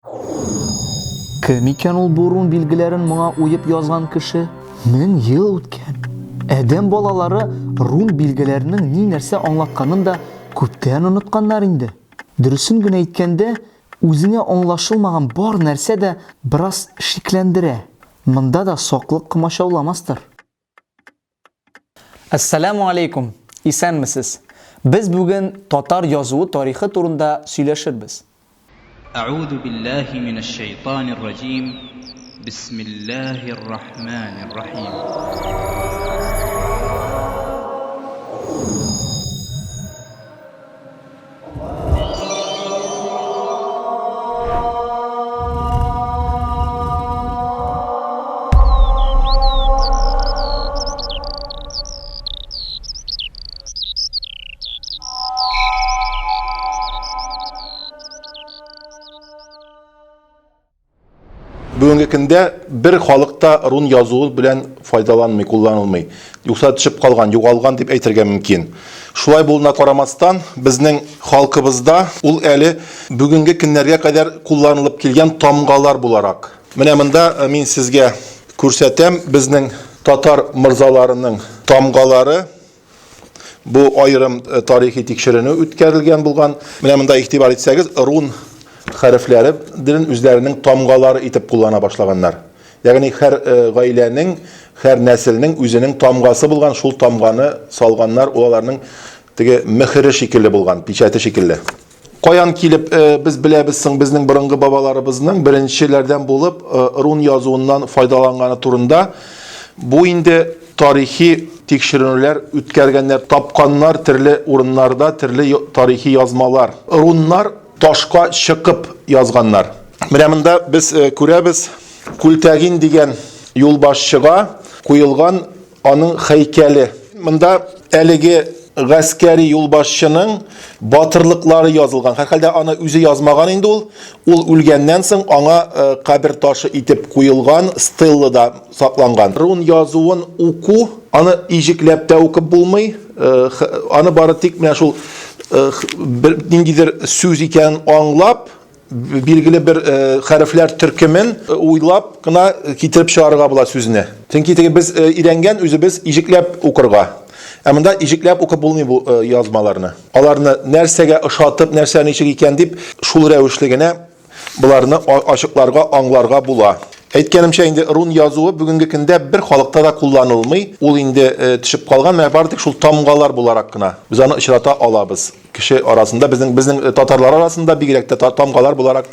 Кем икән ул бу рун билгеләрен моңа уеп язган кеше? 1000 ел үткән. Адәм балалары рун билгеләренең ни нәрсә аңлатканын да күптән онытканнар инде. Дөресен генә әйткәндә, үзенә аңлашылмаган бар нәрсә дә бераз шикләндерә. Монда да саклык кымачауламастыр. Ассаламу алейкум. Исәнмесез? Без бүген татар язуы тарихы турында сөйләшербез. أعوذ بالله من الشيطان الرجيم بسم الله الرحمن الرحيم Бүгенге көндә бер халыкта рун язуы белән файдаланмый, кулланылмый. Юкса төшеп калган, югалган дип әйтергә мөмкин. Шулай булуына карамастан, безнең халкыбызда ул әле бүгенге көннәргә кадәр кулланылып килгән тамгалар буларак. Менә монда мин сезгә күрсәтәм безнең татар мырзаларының тамгалары. Бу аерым тарихи тикшеренү үткәрелгән булган. Менә монда игътибар итсәгез, рун хәрефләре дилен үзләренең тамгалары итеп куллана башлаганнар. Ягъни һәр гаиләнең, һәр нәселнең үзенең тамгасы булган, шул тамганы салганнар, аларның теге мөхире шикелле булган, печате шикелле. Каян килеп без беләбез соң безнең борынгы бабаларыбызның беренчеләрдән булып рун язуыннан файдаланганы турында бу инде тарихи тикшеренүләр үткәргәннәр, тапканнар төрле урыннарда, төрле тарихи язмалар. Руннар ташка чыгып язганнар. Менә монда без күрәбез, Күлтәгин дигән юлбашчыга куелган аның һәйкәле. Монда әлеге гаскәри юлбашчының батырлыклары язылган. Һәрхәлдә аны үзе язмаган инде ул. Ул үлгәннән соң аңа кабер ташы итеп куелган, стеллада сакланган. Рун язуын уку, аны ижекләп тә укып булмый. Аны бары тик менә шул ниндидер сүз икәнен аңлап, билгеле бер хәрефләр төркемен уйлап кына китереп чыгарга була сүзне. Чөнки теге без өйрәнгән үзебез ижекләп укырга. Ә монда ижекләп укып булмый бу язмаларны. Аларны нәрсәгә ошатып, нәрсә ничек икән дип, шул рәвешлегенә буларны ачыкларга, аңларга була. Әйткәнемчә, инде рун язуы бүгенге көндә бер халыкта да кулланылмый. Ул инде төшеп калган, менә бары тик шул тамгалар буларак кына. Без аны очрата алабыз. Кеше арасында, безнең татарлар арасында бигрәк тә тамгалар буларак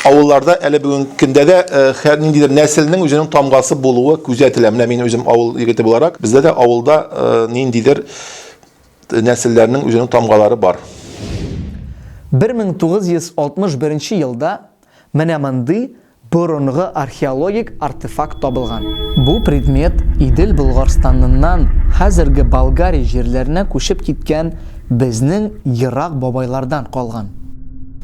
авылларда әле бүгенге көндә дә һәр ниндидер нәселнең үзенең тамгасы булуы күзәтелә. Менә мин үзем авыл егете буларак, бездә дә авылда ниндидер нәселләрнең үзенең тамгалары бар. 1961 елда менә мондый борынгы археологик артефакт табылган. Бу предмет Идел Булгарстаннан хәзерге Болгария җирләренә күчеп киткән безнең ерак бабайлардан калган.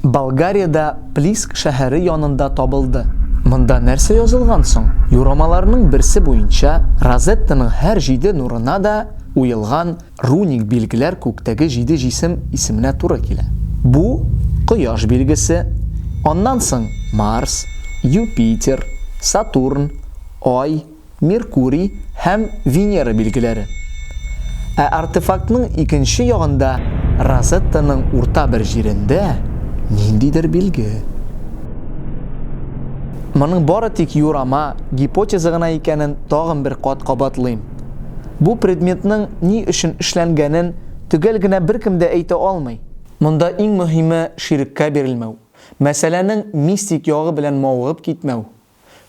Болгариядә Плиск шәһәре янында табылды. Монда нәрсә язылган соң? Юрамаларның берсе буенча Розеттаның һәр 7 нурына да уелган руник билгеләр күктәге 7 җисем исеменә туры килә. Бу Кояш билгесе, аннан соң Марс, Юпитер, Сатурн, Ай, Меркурий һәм Венера билгеләре. Ә артефактның икенче ягында Розеттаның урта бер җирендә ниндидер билге. Моның бары тик юрама, гипотеза гына икәнен тагын бер кат кабатлыйм. Бу предметның ни өчен эшләнгәнен төгәл генә беркем дә әйтә алмый. Монда иң мөһиме ширккә бирелмәү. Мәсьәләнең мистик ягы белән мавыгып китмәү.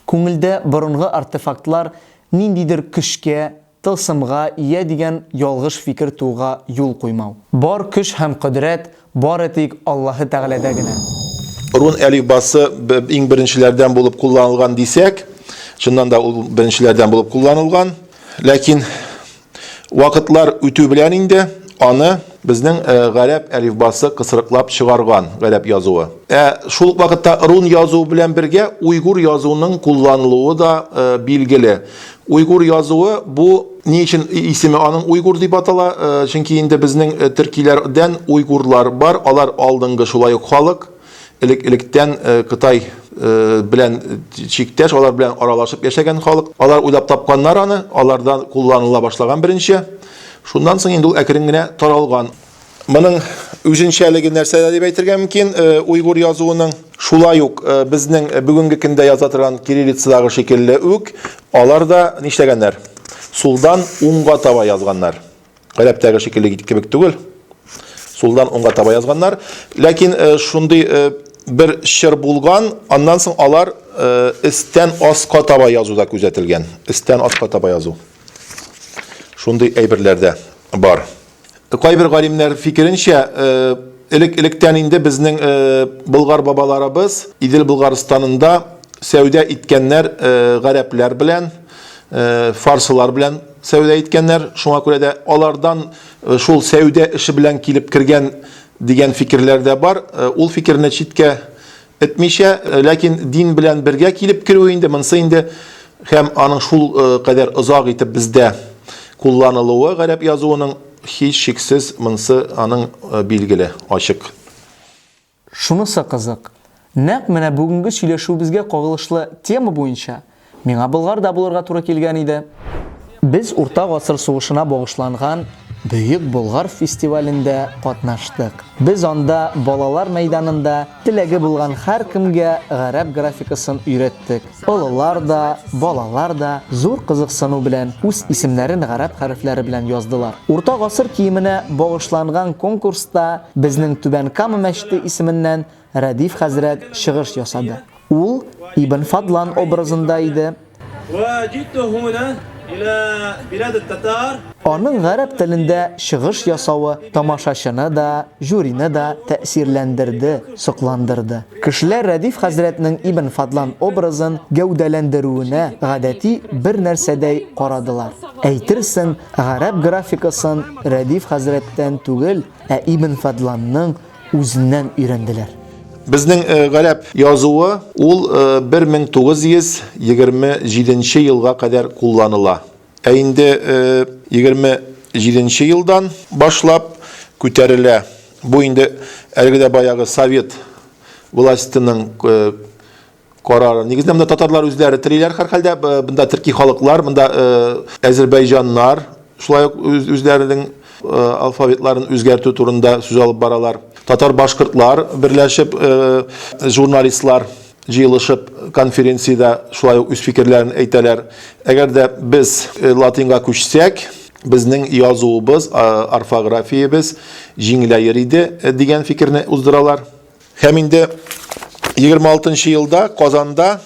Күңелдә борынгы артефактлар ниндидер көчкә, тылсымга ия дигән ялгыш фикер туга юл куймау. Бар көч һәм кудрәт бары тик Аллаһы Тәгаләдә генә. Рун әлифбасы иң беренчеләрдән булып кулланылган дисәк, чыннан да ул беренчеләрдән булып кулланылган, ләкин вакытлар үтү белән инде аны безнең гарәп әлифбасы кысрыклап чыгарган гарәп язуы. Шул вакытта рун язуы белән бергә уйгур язуының кулланылуы да билгеле. Уйгур язуы бу ни өчен исеме аның уйгур дип атала? Чөнки инде безнең төркиләрдән уйгурлар бар, алар алдынгы шулай ук халык. Электән Кытай белән чиктәш, алар белән аралашып яшәгән халык. Алар уйлап тапканнар аны, алардан кулланыла башлаган беренче. Шуннан соң инде ул әкрен генә таралган. Моның үзенчәлеге нәрсәдә дип әйтергә мөмкин, уйгыр язуының шулай ук безнең бүгенге көндә яза торган кириллицадагы шикелле үк, алар да нишләгәннәр? Сулдан уңга таба язганнар. Гарәптәге шикелле кебек түгел. Сулдан уңга таба язганнар. Ләкин шундый bir şir bulgan, ondan soң алар истән аска таба язуда күзәтелгән. Истән аска таба язу. Шундый әйберләрдә бар. Кайбер галимнәр фикеренчә, элек-электән инде безнең Болгар бабаларыбыз Идел Булгарстанында сәүдә иткәннәр гарәпләр белән, фарсылар белән сәүдә иткәннәр. Шуңа күрә дә алардан шул сәүдә эше белән килеп кергән дигән фикерләр дә бар. Ул фикерне читкә этмичә, ләкин дин белән бергә килеп керү инде монсы инде һәм аның шул кадәр озак итеп бездә кулланылуы гарәп язуының һич шиксез монсы аның билгеле, ачык. Шунысы кызык. Нәкъ менә бүгенге сөйләшүебезгә кагылышлы тема буенча миңа Болгарда булырга туры килгән иде. Без Урта гасыр сугышына багышланган Бөек Болгар фестивалендә катнаштык. Без анда балалар мәйданында теләге булган һәр кемгә гарәп графикасын өйрәттек. Олылар да, балалар да зур кызыксыну белән үз исемнәрен гарәп хәрефләре белән яздылар. Урта гасыр киеменә багышланган конкурста безнең Түбән Кама мәчете исеменнән Рәдиф хәзрәт чыгыш ясады. Ул Ибн Фадлан образында иде. Аның гарәп телендә чыгыш ясавы тамашачыны да, жюрины да тәэсирләндерде, сокландырды. Кешеләр Рәдиф хәзрәтнең Ибн Фадлан образын гәүдәләндерүенә гадәти бер нәрсәдәй карадылар. Әйтерсең, гарәп графикасын Рәдиф хәзрәттән түгел, Ибн Фадланның үзеннән өйрәнделәр. Безнең гарәп язуы ул 1927 елга кадәр кулланыла. Инде 27 елдан башлап күтәрелә. Бу инде әлегә баягы Совет властының карары. Нигездә монда татарлар үзләре телиләр һәр хәлдә, монда төрки халыклар, монда азәрбайҗаннар, шулай ук үзләренең алфавитларын үзгәртү турында сүз алып баралар. Татар башкортлар берләшеп, журналистлар җыелышып конференциядә шулай ук үз фикерләрен әйтәләр. Әгәр дә без латинга күчсәк, безнең язуыбыз, орфографиябыз җиңеләер иде дигән фикерне уздыралар. Һәм инде 26 елда Казанда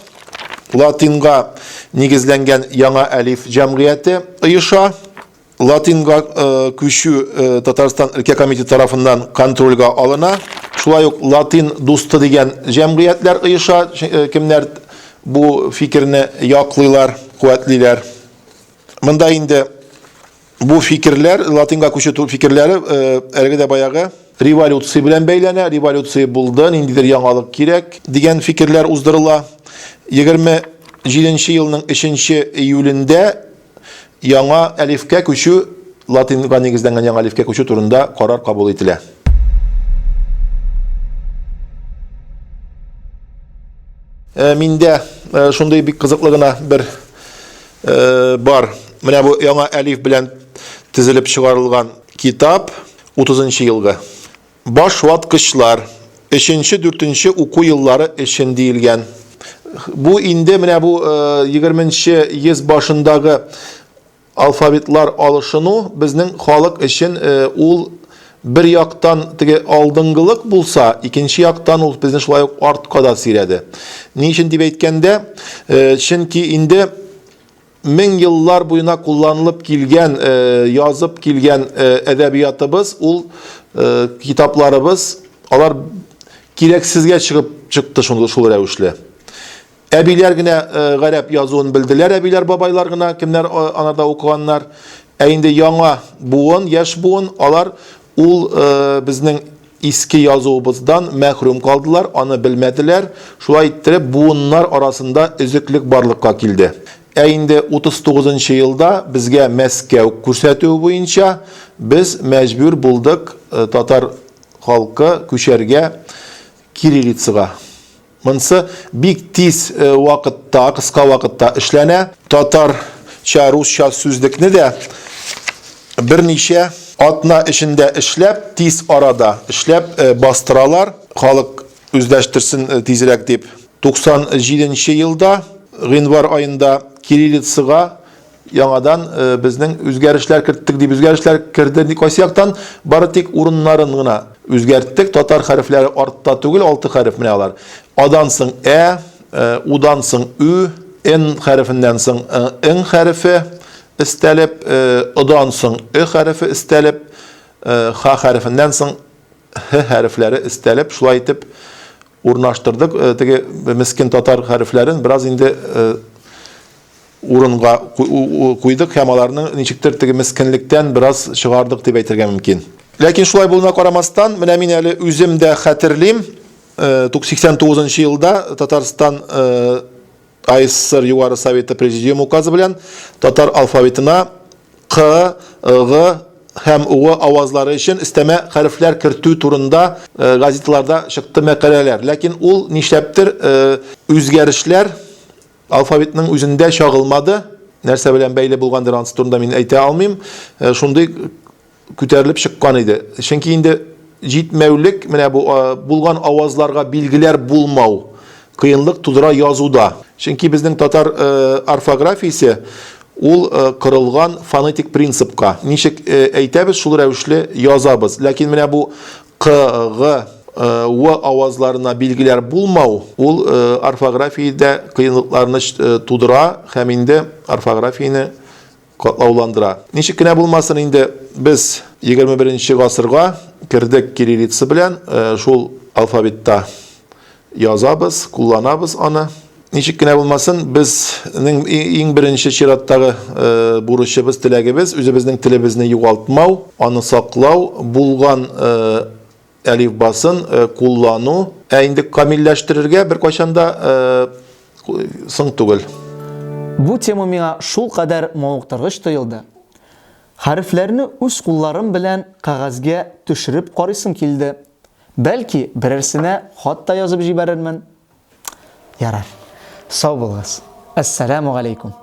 латинга нигезләнгән яңа әлиф җәмгыяте оеша. Латинга күчү Татарстан өлкә комитеты тарафыннан контрольгә алына. Шулай ук Латин дусты дигән җәмгыятьләр оеша, кемнәр бу фикерне яклыйлар, куәтлиләр. Монда инде бу фикерләр, Латинга күчү фикерләре әлегә дә баягы революция белән бәйләнә. Революция булды, ниндидер яңалык кирәк дигән фикерләр уздырыла. 27 елның 3 июлендә яңа әлифкә күчү, латинга нигезләнгән яңа әлифкә күчү турында карар кабул ителә. Миндә шундый бик кызыклы гына бер бар. Менә бу яңа әлиф белән тизелеп чыгарылган китап 30 елгы. Баш ваткычлар 3-4 уку еллары өчен диелгән. Бу инде менә бу 20 йөз башындагы алфавитлар алышыну безнең халык өчен ул бер яктан теге алдынгылык булса, икенче яктан ул безне шулай ук артка да сирәде. Ни өчен дип әйткәндә, чөнки инде 1000 еллар буена кулланылып килгән, язып килгән әдәбиятыбыз, ул китапларыбыз, алар кирәксезгә чыкты шул рәвешле. Әбиләр генә гарәп язуын белделәр, әбиләр бабайлар гына, кемнәр анада укыганнар. Инде яңа буын, яшь буын, алар ул безнең иске язуыбыздан мәхрүм калдылар, аны белмәделәр. Шулай иттереп буыннар арасында өзеклек барлыкка килде. Инде 39 елда безгә Мәскәү күрсәтүе буенча без мәҗбүр булдык татар халкы күчәргә кириллицага. Монсы бик тиз вакытта, кыска вакытта эшләнә. Татарча, русча сүзлекне дә берничә атна эчендә эшләп, тиз арада эшләп бастыралар. Халык үзләштерсен тизрәк дип. 97 елда гыйнвар аенда кириллицага яңадан безнең үзгәрешләр керттек дип үзгәрешләр керде ди кайсыяктан бары тик урыннарын гына үзгәрттек. Татар хәрефләре артта түгел, 6 хәреф менә алар. Адан соң удан соң ü, н хәрефеннән соң ң хәрефе истәлеп, ыдан соң хәрефе истәлеп, х хәрефеннән соң х хәрефләре истәлеп, шулай итеп урнаштырдык. Теге мискин татар хәрефләрен бераз инде урынга куйдык һәм аларның ничектер теге мискинлектән бераз чыгардык дип әйтергә мөмкин. Ләкин шулай булуына карамастан, менә мин әле үзем дә хәтерлим, 89 елда Татарстан АССР Югары Советы Президиум указы белән татар алфавитына Q, G һәм У авазлары өчен истәмә хәрефләр кертү турында газеталарда чыкты мәкаләләр. Ләкин ул нишләптер үзгәрешләр алфавитның үзендә чагылмады. Нәрсә белән бәйле булгандыр ансы турында мин әйтә алмыйм. Шундый күтәрелеп чыккан иде. Чөнки инде җитмәүлек менә бу булган авазларга билгеләр булмау кыенлык тудыра язуда. Чөнки безнең татар орфографиясе ул кырылган фонетик принципка. Ничек әйтәбез, шул рәвешле язабыз. Ләкин менә бу Q, G, U авазларына билгеләр булмау, ул орфографиядә кыенлыкларны тудыра һәм инде орфографияны катлауландыра. Ничек кенә булмасын, инде без 21 гасырга кердек кириллица белән, шул алфавитта язабыз, кулланабыз аны. Ничек кенә булмасын, безнең иң беренче чираттагы бурычыбыз, теләгебез үзебезнең телебезне югалтмау, аны саклау, булган әлифбасын куллану, инде камилләштерергә беркайчанда соң түгел. Бу тема миңа шул кадәр мавыктыргыч тоелды. Хәрефләрне үз кулларым белән кагазгә төшереп карыйсым килде. Бәлки, берәрсенә хат та язып җибәрермен. Ярар. Сау булыгыз. Ассаламу алейкум.